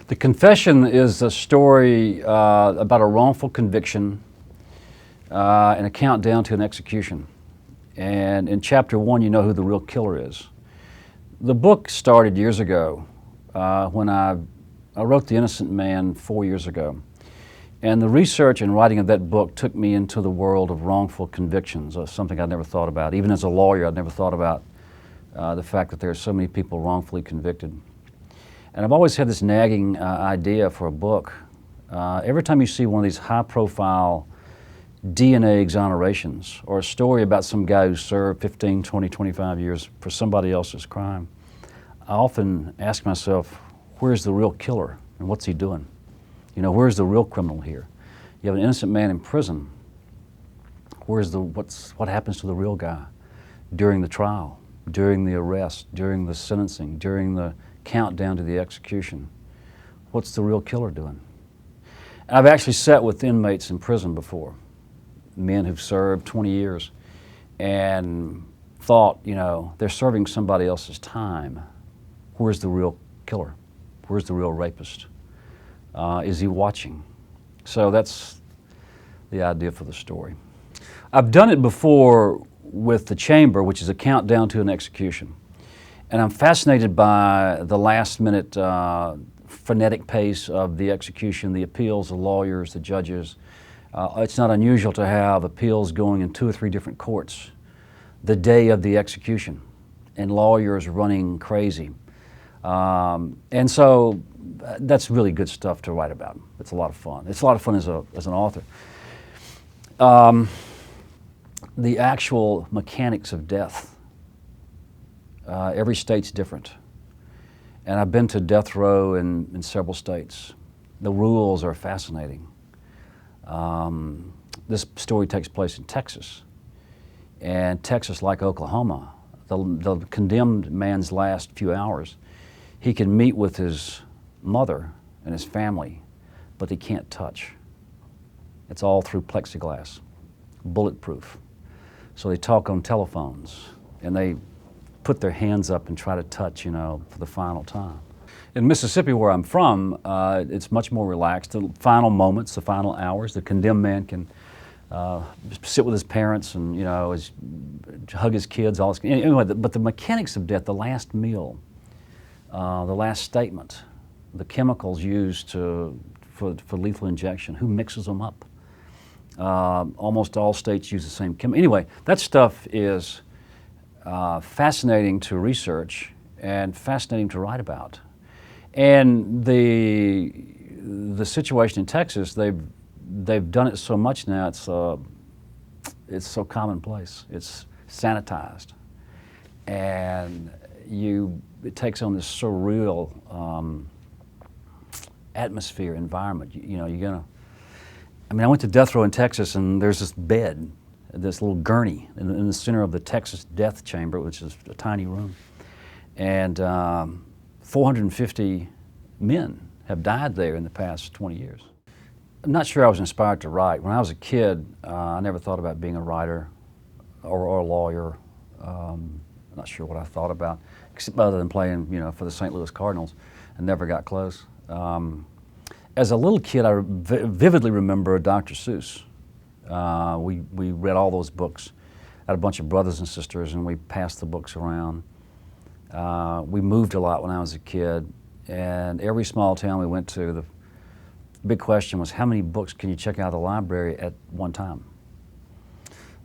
The confession is a story about a wrongful conviction and a countdown to an execution. And in chapter 1, you know who the real killer is. The book started years ago when I wrote The Innocent Man 4 years ago. And the research and writing of that book took me into the world of wrongful convictions, something I'd never thought about. Even as a lawyer, I'd never thought about the fact that there are so many people wrongfully convicted. And I've always had this nagging idea for a book. Every time you see one of these high-profile DNA exonerations or a story about some guy who served 15, 20, 25 years for somebody else's crime, I often ask myself, where's the real killer and what's he doing? You know, where's the real criminal here? You have an innocent man in prison. What happens to the real guy during the trial, during the arrest, during the sentencing, during the countdown to the execution? What's the real killer doing? I've actually sat with inmates in prison before, men who've served 20 years, and thought, you know, they're serving somebody else's time. Where's the real killer? Where's the real rapist? Is he watching? So that's the idea for the story. I've done it before with The Chamber, which is a countdown to an execution. And I'm fascinated by the last-minute frenetic pace of the execution, the appeals, the lawyers, the judges. It's not unusual to have appeals going in 2 or 3 different courts the day of the execution, and lawyers running crazy. And so that's really good stuff to write about. It's a lot of fun. It's a lot of fun as an author. The actual mechanics of death. Every state's different. And I've been to death row in several states. The rules are fascinating. This story takes place in Texas. And Texas, like Oklahoma, the condemned man's last few hours, he can meet with his mother and his family, but he can't touch. It's all through plexiglass, bulletproof. So they talk on telephones, and they put their hands up and try to touch, you know, for the final time. In Mississippi, where I'm from, it's much more relaxed. The final moments, the final hours, the condemned man can sit with his parents and, you know, hug his kids. All this. Anyway, but the mechanics of death, the last meal, the last statement, the chemicals used for lethal injection, who mixes them up? Almost all states use the same chemical. Anyway, that stuff is fascinating to research and fascinating to write about. And the situation in Texas, they've done it so much now, it's so commonplace. It's sanitized. And it takes on this surreal atmosphere, environment. You know, I went to death row in Texas, and there's this bed, this little gurney in the center of the Texas death chamber, which is a tiny room. And 450 men have died there in the past 20 years. I'm not sure I was inspired to write. When I was a kid, I never thought about being a writer or a lawyer. I'm not sure what I thought about, except other than playing, you know, for the St. Louis Cardinals, and never got close. As a little kid, I vividly remember Dr. Seuss. We read all those books. I had a bunch of brothers and sisters, and we passed the books around. We moved a lot when I was a kid, and every small town we went to, the big question was, how many books can you check out of the library at one time?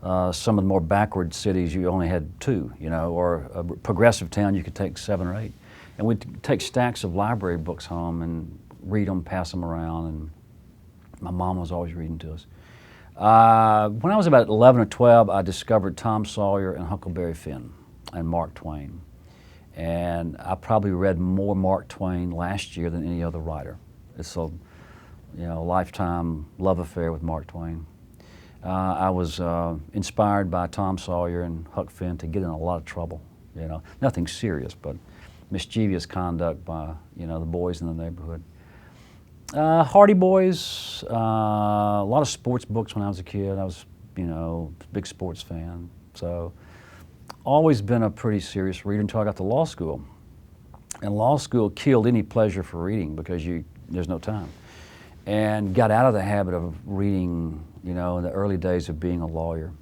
Some of the more backward cities, you only had 2, you know, or a progressive town, you could take 7 or 8. And we'd take stacks of library books home and read them, pass them around, and my mom was always reading to us. When I was about 11 or 12, I discovered Tom Sawyer and Huckleberry Finn and Mark Twain. And I probably read more Mark Twain last year than any other writer. It's a, you know, lifetime love affair with Mark Twain. I was inspired by Tom Sawyer and Huck Finn to get in a lot of trouble. You know, nothing serious, but mischievous conduct by, you know, the boys in the neighborhood. Hardy Boys, a lot of sports books when I was a kid. I was, you know, a big sports fan. So always been a pretty serious reader until I got to law school. And law school killed any pleasure for reading because there's no time. And got out of the habit of reading, in the early days of being a lawyer.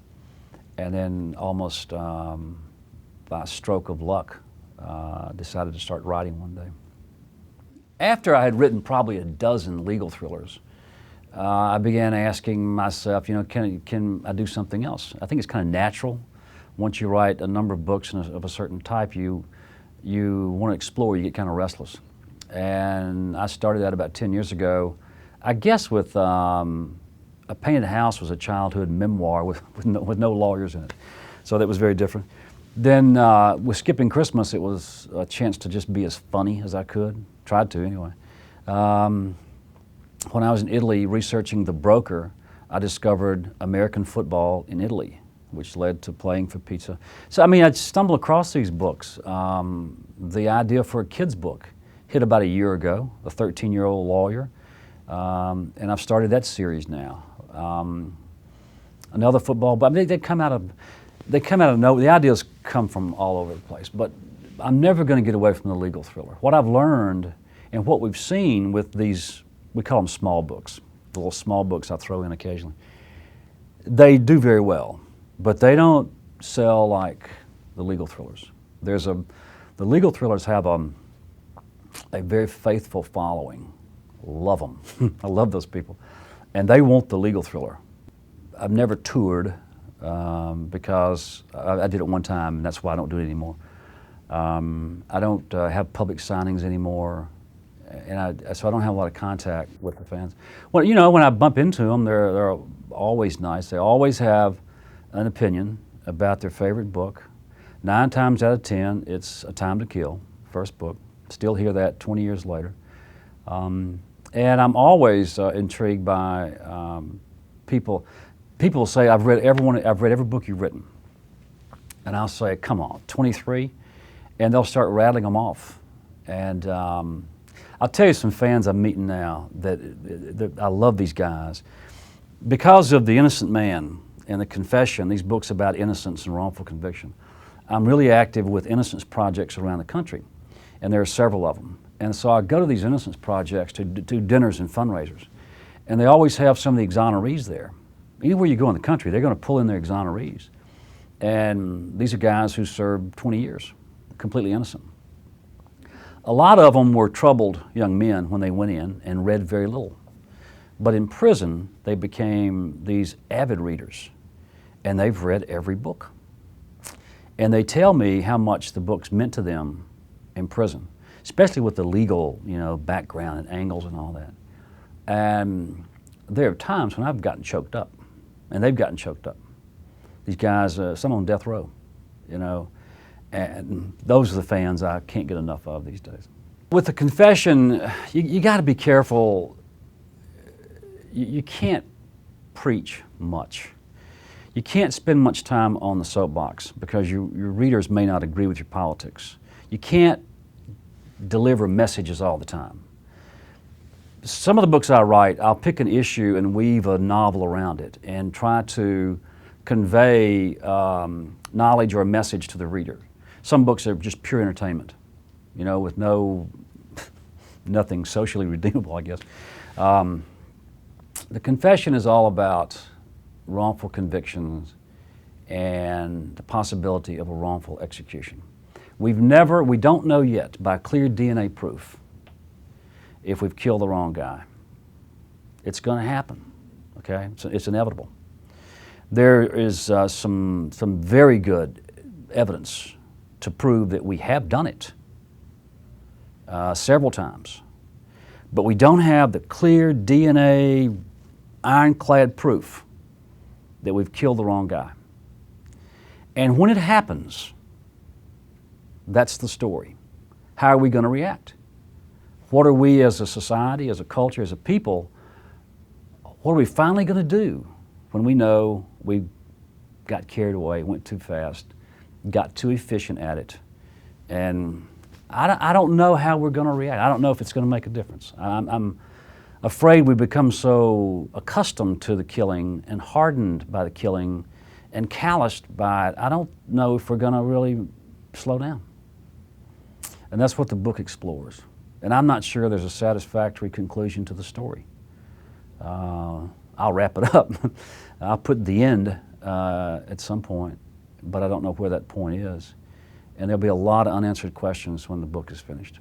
And then almost by a stroke of luck, decided to start writing one day. After I had written probably a dozen legal thrillers, I began asking myself, can I do something else? I think it's kind of natural. Once you write a number of books of a certain type, you want to explore, you get kind of restless. And I started that about 10 years ago, I guess with A Painted House was a childhood memoir with no lawyers in it. So that was very different. Then with Skipping Christmas, it was a chance to just be as funny as I could. Tried to anyway. When I was in Italy researching The Broker, I discovered American football in Italy, which led to Playing for Pizza. So I stumbled across these books. The idea for a kid's book hit about a year ago, a 13-year-old lawyer, and I've started that series now. Another football, but they come out of nowhere. The ideas come from all over the place, but I'm never going to get away from the legal thriller. What I've learned and what we've seen with these, we call them small books, the little small books I throw in occasionally, they do very well, but they don't sell like the legal thrillers. The legal thrillers have a very faithful following. Love them. I love those people. And they want the legal thriller. I've never toured because I did it one time, and that's why I don't do it anymore. I don't have public signings anymore, and so I don't have a lot of contact with the fans. Well, when I bump into them, they're always nice. They always have an opinion about their favorite book. 9 times out of 10, it's A Time to Kill, first book. Still hear that 20 years later. And I'm always intrigued by people. People say, I've read every book you've written. And I'll say, come on, 23? And they'll start rattling them off. And I'll tell you some fans I'm meeting now that I love these guys. Because of The Innocent Man and The Confession, these books about innocence and wrongful conviction, I'm really active with innocence projects around the country. And there are several of them. And so I go to these innocence projects to do dinners and fundraisers. And they always have some of the exonerees there. Anywhere you go in the country, they're going to pull in their exonerees. And these are guys who served 20 years, completely innocent. A lot of them were troubled young men when they went in and read very little. But in prison, they became these avid readers. And they've read every book. And they tell me how much the books meant to them in prison, especially with the legal, background and angles and all that. And there are times when I've gotten choked up, and they've gotten choked up. These guys, some on death row, and those are the fans I can't get enough of these days. With The Confession, you got to be careful. You can't preach much. You can't spend much time on the soapbox because your readers may not agree with your politics. You can't deliver messages all the time. Some of the books I write, I'll pick an issue and weave a novel around it and try to convey knowledge or a message to the reader. Some books are just pure entertainment, with nothing socially redeemable, I guess. The Confession is all about wrongful convictions and the possibility of a wrongful execution. We don't know yet by clear DNA proof if we've killed the wrong guy. It's going to happen, okay? So it's inevitable. There is some very good evidence to prove that we have done it several times, but we don't have the clear DNA, ironclad proof that we've killed the wrong guy. And when it happens, that's the story. How are we going to react? What are we as a society, as a culture, as a people, what are we finally going to do when we know we got carried away, went too fast, got too efficient at it? And I don't know how we're going to react. I don't know if it's going to make a difference. I'm afraid we become so accustomed to the killing and hardened by the killing and calloused by it. I don't know if we're going to really slow down. And that's what the book explores. And I'm not sure there's a satisfactory conclusion to the story. I'll wrap it up. I'll put the end at some point, but I don't know where that point is. And there'll be a lot of unanswered questions when the book is finished.